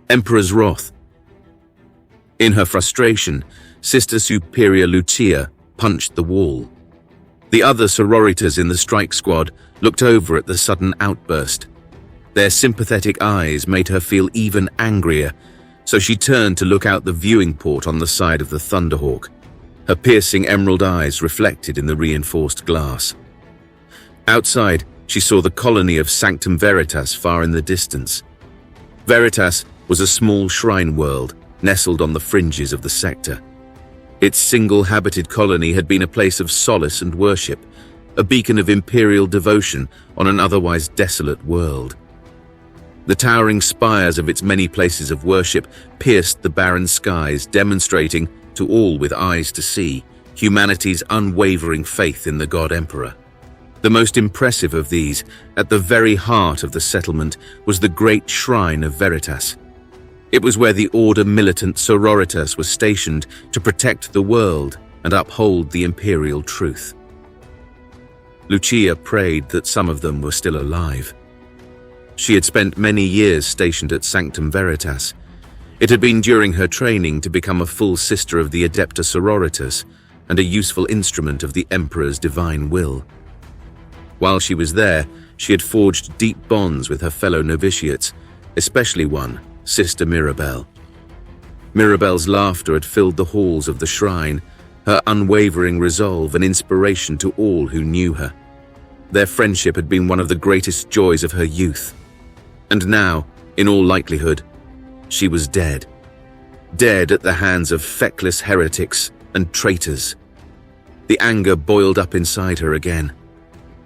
Emperor's Wroth. In her frustration, Sister Superior Lucia punched the wall. The other sororitas in the strike squad looked over at the sudden outburst. Their sympathetic eyes made her feel even angrier, so she turned to look out the viewing port on the side of the Thunderhawk, her piercing emerald eyes reflected in the reinforced glass. Outside, she saw the colony of Sanctum Veritas far in the distance. Veritas was a small shrine world nestled on the fringes of the sector. Its single-habited colony had been a place of solace and worship, a beacon of imperial devotion on an otherwise desolate world. The towering spires of its many places of worship pierced the barren skies, demonstrating, to all with eyes to see, humanity's unwavering faith in the God Emperor. The most impressive of these, at the very heart of the settlement, was the great shrine of Veritas. It was where the Order militant sororitas was stationed to protect the world and uphold the imperial truth. Lucia prayed that some of them were still alive. She had spent many years stationed at Sanctum Veritas. It had been during her training to become a full sister of the Adepta Sororitas and a useful instrument of the Emperor's divine will. While she was there, she had forged deep bonds with her fellow novitiates, especially one, Sister Mirabelle. Mirabelle's laughter had filled the halls of the shrine, her unwavering resolve an inspiration to all who knew her. Their friendship had been one of the greatest joys of her youth. And now, in all likelihood, she was dead. Dead at the hands of feckless heretics and traitors. The anger boiled up inside her again.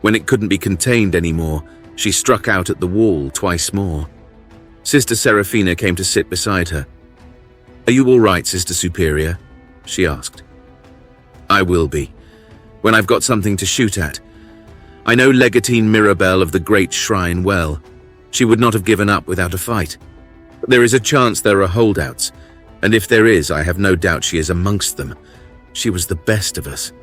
When it couldn't be contained anymore, she struck out at the wall twice more. Sister Seraphina came to sit beside her. "Are you all right, Sister Superior?" she asked. "I will be, when I've got something to shoot at. I know Legatine Mirabelle of the Great Shrine well. She would not have given up without a fight. But there is a chance there are holdouts, and if there is, I have no doubt she is amongst them. She was the best of us."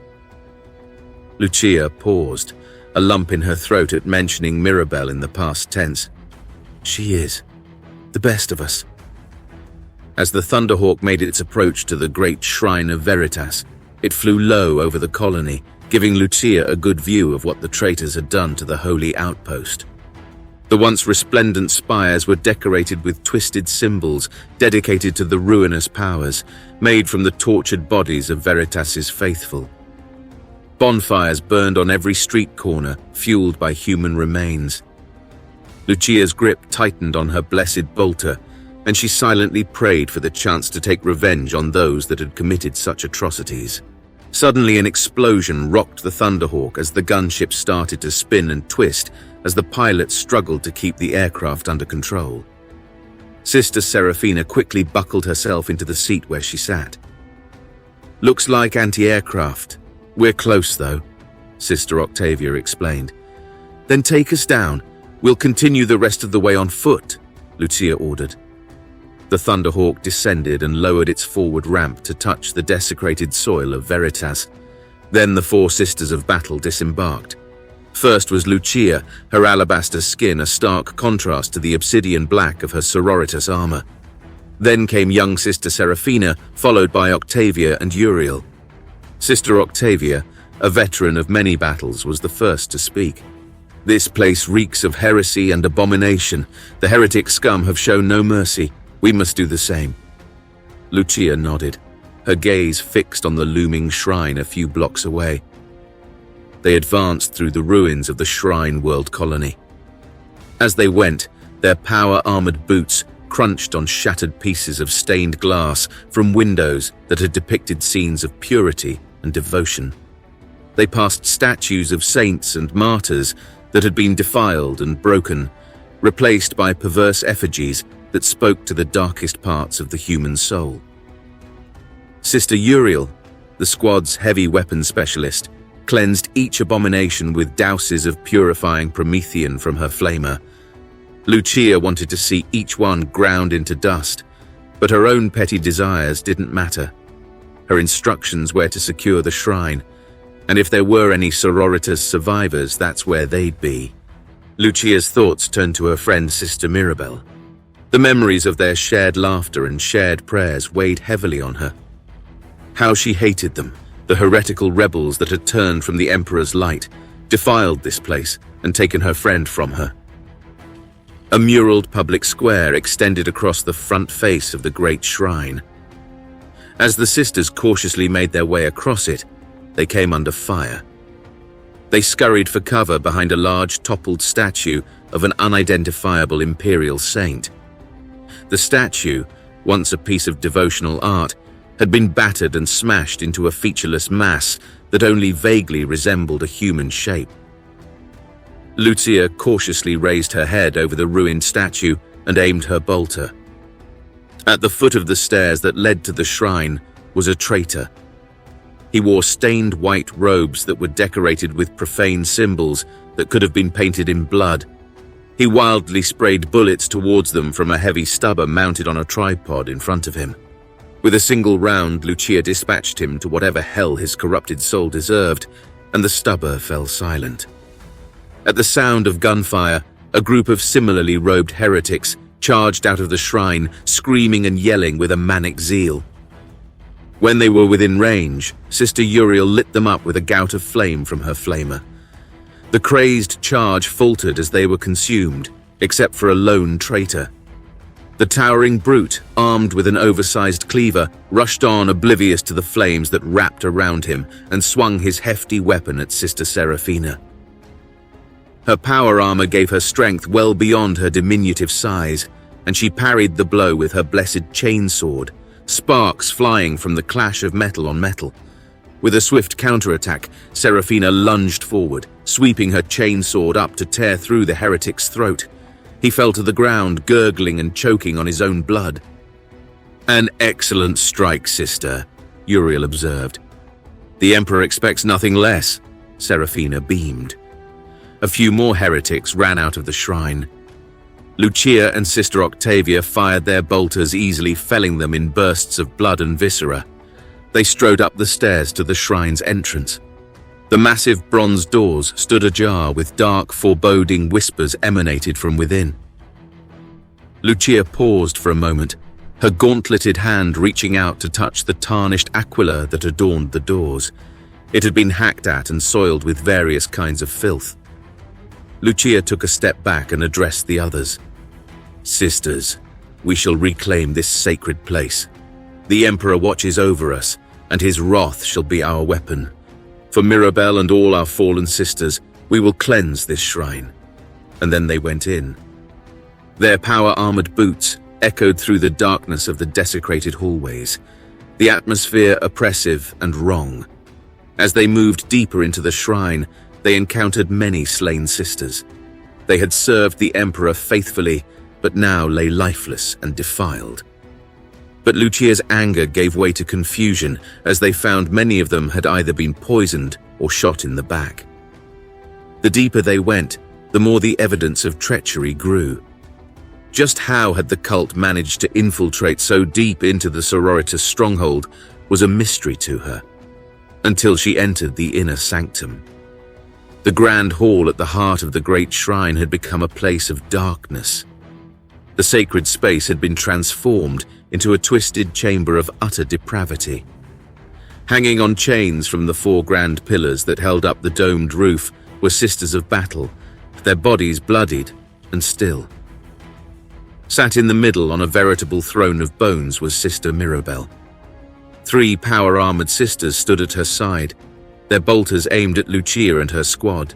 Lucia paused, a lump in her throat at mentioning Mirabelle in the past tense. "She is. The best of us." As the Thunderhawk made its approach to the great shrine of Veritas, it flew low over the colony, giving Lucia a good view of what the traitors had done to the holy outpost. The once resplendent spires were decorated with twisted symbols dedicated to the ruinous powers, made from the tortured bodies of Veritas's faithful. Bonfires burned on every street corner, fueled by human remains. Lucia's grip tightened on her blessed bolter, and she silently prayed for the chance to take revenge on those that had committed such atrocities. Suddenly, an explosion rocked the Thunderhawk as the gunship started to spin and twist as the pilot struggled to keep the aircraft under control. Sister Seraphina quickly buckled herself into the seat where she sat. "Looks like anti-aircraft. We're close, though," Sister Octavia explained. "Then take us down. We'll continue the rest of the way on foot," Lucia ordered. The Thunderhawk descended and lowered its forward ramp to touch the desecrated soil of Veritas. Then the four sisters of battle disembarked. First was Lucia, her alabaster skin a stark contrast to the obsidian black of her sororitas armor. Then came young Sister Seraphina, followed by Octavia and Uriel. Sister Octavia, a veteran of many battles, was the first to speak. "This place reeks of heresy and abomination. The heretic scum have shown no mercy. We must do the same." Lucia nodded, her gaze fixed on the looming shrine a few blocks away. They advanced through the ruins of the Shrine World colony. As they went, their power-armored boots crunched on shattered pieces of stained glass from windows that had depicted scenes of purity and devotion. They passed statues of saints and martyrs that had been defiled and broken, replaced by perverse effigies that spoke to the darkest parts of the human soul. Sister Uriel, the squad's heavy weapons specialist, cleansed each abomination with douses of purifying Promethean from her flamer. Lucia wanted to see each one ground into dust, but her own petty desires didn't matter. Her instructions were to secure the shrine, and if there were any sororitas survivors, that's where they'd be. Lucia's thoughts turned to her friend Sister Mirabelle. The memories of their shared laughter and shared prayers weighed heavily on her. How she hated them, the heretical rebels that had turned from the Emperor's light, defiled this place, and taken her friend from her. A muraled public square extended across the front face of the great shrine. As the sisters cautiously made their way across it, they came under fire. They scurried for cover behind a large toppled statue of an unidentifiable imperial saint. The statue, once a piece of devotional art, had been battered and smashed into a featureless mass that only vaguely resembled a human shape. Lucia cautiously raised her head over the ruined statue and aimed her bolter. At the foot of the stairs that led to the shrine was a traitor. He wore stained white robes that were decorated with profane symbols that could have been painted in blood. He wildly sprayed bullets towards them from a heavy stubber mounted on a tripod in front of him. With a single round, Lucia dispatched him to whatever hell his corrupted soul deserved, and the stubber fell silent. At the sound of gunfire, a group of similarly robed heretics charged out of the shrine, screaming and yelling with a manic zeal. When they were within range, Sister Uriel lit them up with a gout of flame from her flamer. The crazed charge faltered as they were consumed, except for a lone traitor. The towering brute, armed with an oversized cleaver, rushed on oblivious to the flames that wrapped around him and swung his hefty weapon at Sister Seraphina. Her power armor gave her strength well beyond her diminutive size, and she parried the blow with her blessed chainsword, sparks flying from the clash of metal on metal. With a swift counterattack, Seraphina lunged forward, sweeping her chainsword up to tear through the heretic's throat. He fell to the ground, gurgling and choking on his own blood. "An excellent strike, sister," Uriel observed. "The Emperor expects nothing less," Seraphina beamed. A few more heretics ran out of the shrine. Lucia and Sister Octavia fired their bolters, easily felling them in bursts of blood and viscera. They strode up the stairs to the shrine's entrance. The massive bronze doors stood ajar with dark, foreboding whispers emanated from within. Lucia paused for a moment, her gauntleted hand reaching out to touch the tarnished aquila that adorned the doors. It had been hacked at and soiled with various kinds of filth. Lucia took a step back and addressed the others. "Sisters, we shall reclaim this sacred place. The Emperor watches over us, and his wrath shall be our weapon. For Mirabelle and all our fallen sisters, we will cleanse this shrine." And then they went in. Their power-armored boots echoed through the darkness of the desecrated hallways, the atmosphere oppressive and wrong. As they moved deeper into the shrine, they encountered many slain sisters. They had served the Emperor faithfully, but now lay lifeless and defiled. But Lucia's anger gave way to confusion as they found many of them had either been poisoned or shot in the back. The deeper they went, the more the evidence of treachery grew. Just how had the cult managed to infiltrate so deep into the sororitas' stronghold was a mystery to her, until she entered the inner sanctum. The grand hall at the heart of the great shrine had become a place of darkness. The sacred space had been transformed into a twisted chamber of utter depravity. Hanging on chains from the 4 grand pillars that held up the domed roof were sisters of battle, their bodies bloodied and still. Sat in the middle on a veritable throne of bones was Sister Mirabelle. 3 power-armored sisters stood at her side, their bolters aimed at Lucia and her squad.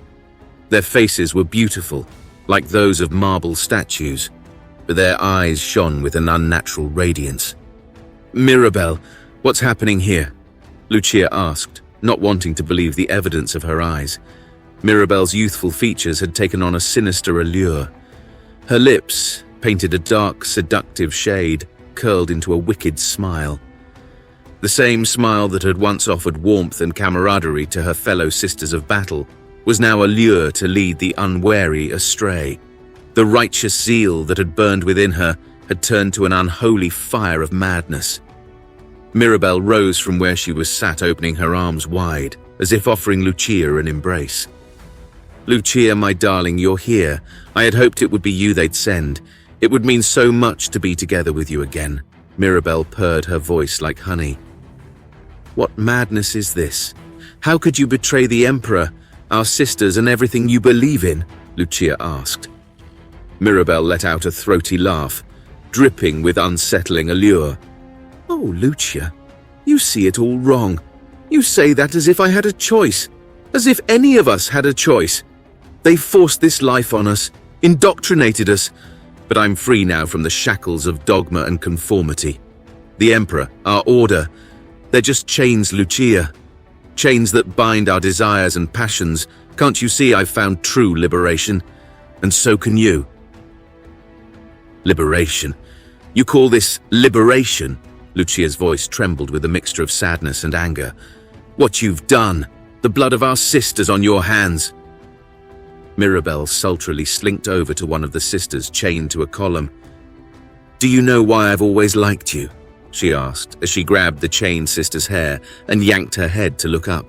Their faces were beautiful, like those of marble statues, but their eyes shone with an unnatural radiance. "Mirabelle, what's happening here?" Lucia asked, not wanting to believe the evidence of her eyes. Mirabelle's youthful features had taken on a sinister allure. Her lips, painted a dark, seductive shade, curled into a wicked smile. The same smile that had once offered warmth and camaraderie to her fellow sisters of battle was now a lure to lead the unwary astray. The righteous zeal that had burned within her had turned to an unholy fire of madness. Mirabelle rose from where she was sat, opening her arms wide, as if offering Lucia an embrace. "Lucia, my darling, you're here. I had hoped it would be you they'd send. It would mean so much to be together with you again. Mirabelle purred, her voice like honey. What madness is this? How could you betray the Emperor, our sisters, and everything you believe in? Lucia asked. Mirabelle let out a throaty laugh, dripping with unsettling allure. Oh, Lucia, you see it all wrong. You say that as if I had a choice, as if any of us had a choice. They forced this life on us, indoctrinated us, but I'm free now from the shackles of dogma and conformity. The Emperor, our order, they're just chains, Lucia. Chains that bind our desires and passions. Can't you see I've found true liberation? And so can you. Liberation? You call this liberation? Lucia's voice trembled with a mixture of sadness and anger. What you've done, the blood of our sisters on your hands. Mirabelle sultrily slinked over to one of the sisters chained to a column. Do you know why I've always liked you? She asked as she grabbed the chained sister's hair and yanked her head to look up.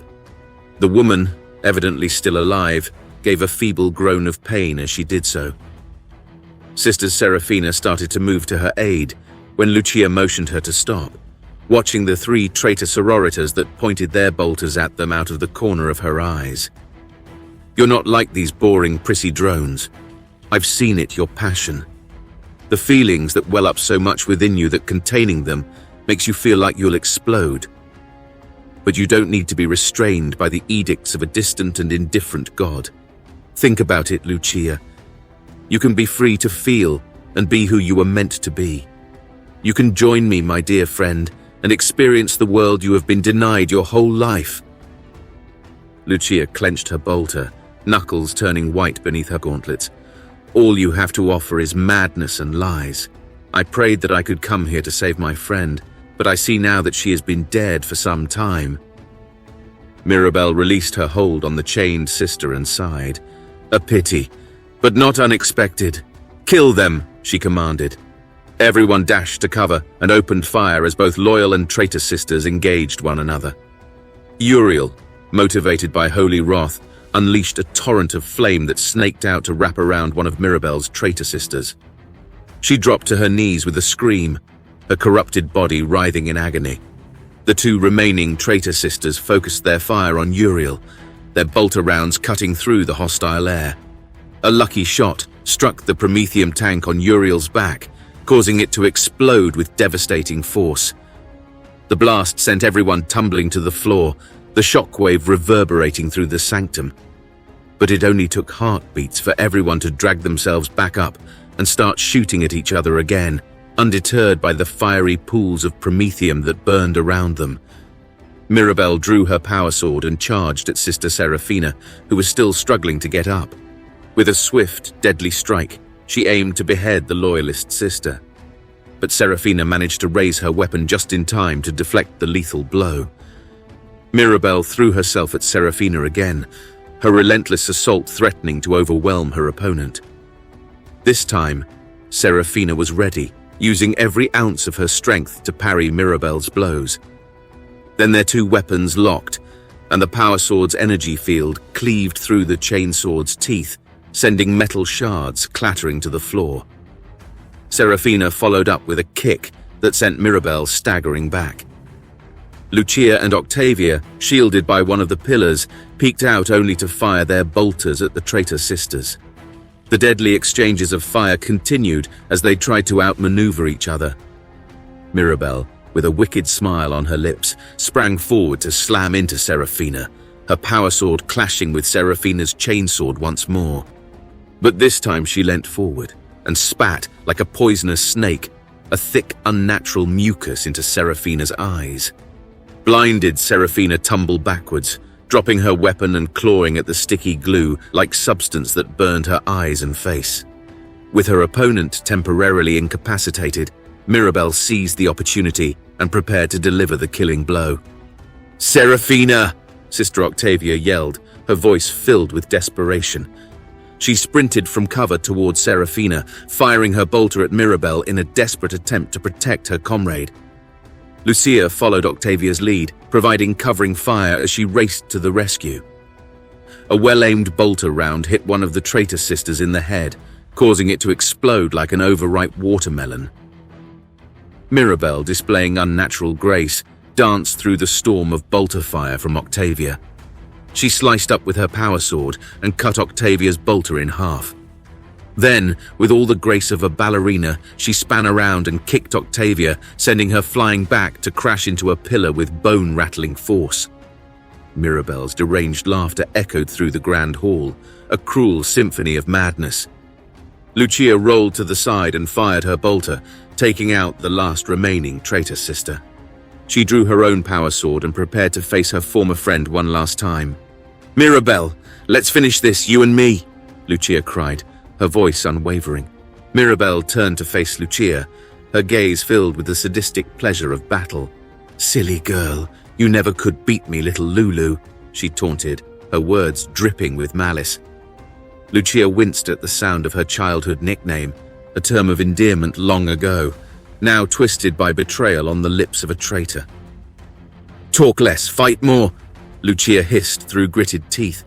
The woman, evidently still alive, gave a feeble groan of pain as she did so. Sister Serafina started to move to her aid when Lucia motioned her to stop, watching the 3 traitor sororitors that pointed their bolters at them out of the corner of her eyes. You're not like these boring, prissy drones. I've seen it, your passion. The feelings that well up so much within you that containing them makes you feel like you'll explode. But you don't need to be restrained by the edicts of a distant and indifferent god. Think about it, Lucia. You can be free to feel and be who you were meant to be. You can join me, my dear friend, and experience the world you have been denied your whole life. Lucia clenched her bolter, knuckles turning white beneath her gauntlets. All you have to offer is madness and lies. I prayed that I could come here to save my friend, but I see now that she has been dead for some time. Mirabelle released her hold on the chained sister and sighed. A pity, but not unexpected. Kill them, she commanded. Everyone dashed to cover and opened fire as both loyal and traitor sisters engaged one another. Uriel, motivated by holy wrath, unleashed a torrent of flame that snaked out to wrap around one of Mirabelle's traitor sisters. She dropped to her knees with a scream, her corrupted body writhing in agony. The 2 remaining traitor sisters focused their fire on Uriel, their bolter rounds cutting through the hostile air. A lucky shot struck the Prometheum tank on Uriel's back, causing it to explode with devastating force. The blast sent everyone tumbling to the floor, the shockwave reverberating through the sanctum. But it only took heartbeats for everyone to drag themselves back up and start shooting at each other again, undeterred by the fiery pools of promethium that burned around them. Mirabelle drew her power sword and charged at Sister Serafina, who was still struggling to get up. With a swift, deadly strike, she aimed to behead the loyalist sister. But Serafina managed to raise her weapon just in time to deflect the lethal blow. Mirabelle threw herself at Serafina again, her relentless assault threatening to overwhelm her opponent. This time, Serafina was ready, using every ounce of her strength to parry Mirabelle's blows. Then their 2 weapons locked, and the power sword's energy field cleaved through the chainsword's teeth, sending metal shards clattering to the floor. Serafina followed up with a kick that sent Mirabelle staggering back. Lucia and Octavia, shielded by one of the pillars, peeked out only to fire their bolters at the traitor sisters. The deadly exchanges of fire continued as they tried to outmaneuver each other. Mirabelle, with a wicked smile on her lips, sprang forward to slam into Serafina, her power sword clashing with Serafina's chainsword once more. But this time she leant forward and spat like a poisonous snake, a thick, unnatural mucus into Serafina's eyes. Blinded, Serafina tumbled backwards, dropping her weapon and clawing at the sticky glue like substance that burned her eyes and face. With her opponent temporarily incapacitated, Mirabelle seized the opportunity and prepared to deliver the killing blow. "Serafina!" Sister Octavia yelled, her voice filled with desperation. She sprinted from cover towards Serafina, firing her bolter at Mirabelle in a desperate attempt to protect her comrade. Lucia followed Octavia's lead, providing covering fire as she raced to the rescue. A well-aimed bolter round hit one of the traitor sisters in the head, causing it to explode like an overripe watermelon. Mirabelle, displaying unnatural grace, danced through the storm of bolter fire from Octavia. She sliced up with her power sword and cut Octavia's bolter in half. Then, with all the grace of a ballerina, she span around and kicked Octavia, sending her flying back to crash into a pillar with bone-rattling force. Mirabelle's deranged laughter echoed through the grand hall, a cruel symphony of madness. Lucia rolled to the side and fired her bolter, taking out the last remaining traitor sister. She drew her own power sword and prepared to face her former friend one last time. "Mirabelle, let's finish this, you and me," Lucia cried, her voice unwavering. Mirabelle turned to face Lucia, her gaze filled with the sadistic pleasure of battle. "Silly girl, you never could beat me, little Lulu," she taunted, her words dripping with malice. Lucia winced at the sound of her childhood nickname, a term of endearment long ago, now twisted by betrayal on the lips of a traitor. "Talk less, fight more," Lucia hissed through gritted teeth.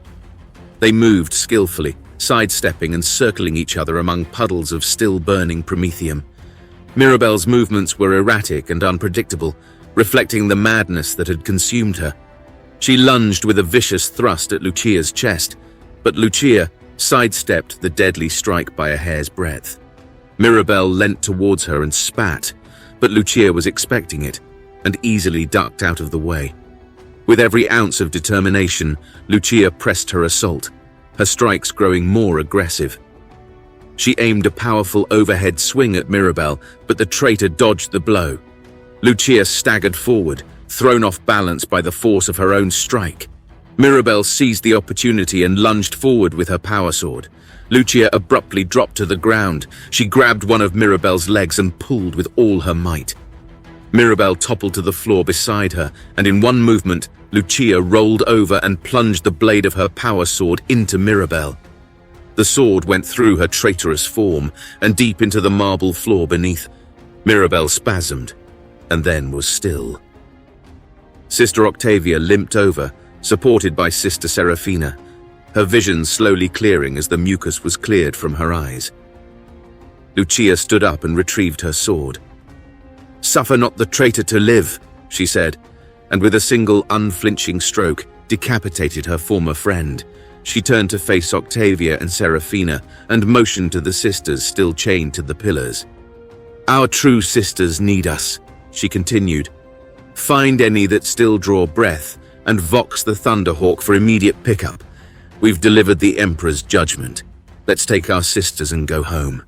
They moved skillfully, sidestepping and circling each other among puddles of still-burning promethium. Mirabelle's movements were erratic and unpredictable, reflecting the madness that had consumed her. She lunged with a vicious thrust at Lucia's chest, but Lucia sidestepped the deadly strike by a hair's breadth. Mirabelle leant towards her and spat, but Lucia was expecting it and easily ducked out of the way. With every ounce of determination, Lucia pressed her assault, her strikes growing more aggressive. She aimed a powerful overhead swing at Mirabelle, but the traitor dodged the blow. Lucia staggered forward, thrown off balance by the force of her own strike. Mirabelle seized the opportunity and lunged forward with her power sword. Lucia abruptly dropped to the ground. She grabbed one of Mirabelle's legs and pulled with all her might. Mirabelle toppled to the floor beside her, and in one movement, Lucia rolled over and plunged the blade of her power sword into Mirabelle. The sword went through her traitorous form and deep into the marble floor beneath. Mirabelle spasmed, and then was still. Sister Octavia limped over, supported by Sister Seraphina, her vision slowly clearing as the mucus was cleared from her eyes. Lucia stood up and retrieved her sword. "Suffer not the traitor to live," she said, and with a single unflinching stroke, decapitated her former friend. She turned to face Octavia and Seraphina and motioned to the sisters still chained to the pillars. "Our true sisters need us," she continued. "Find any that still draw breath and vox the Thunderhawk for immediate pickup. We've delivered the Emperor's judgment. Let's take our sisters and go home."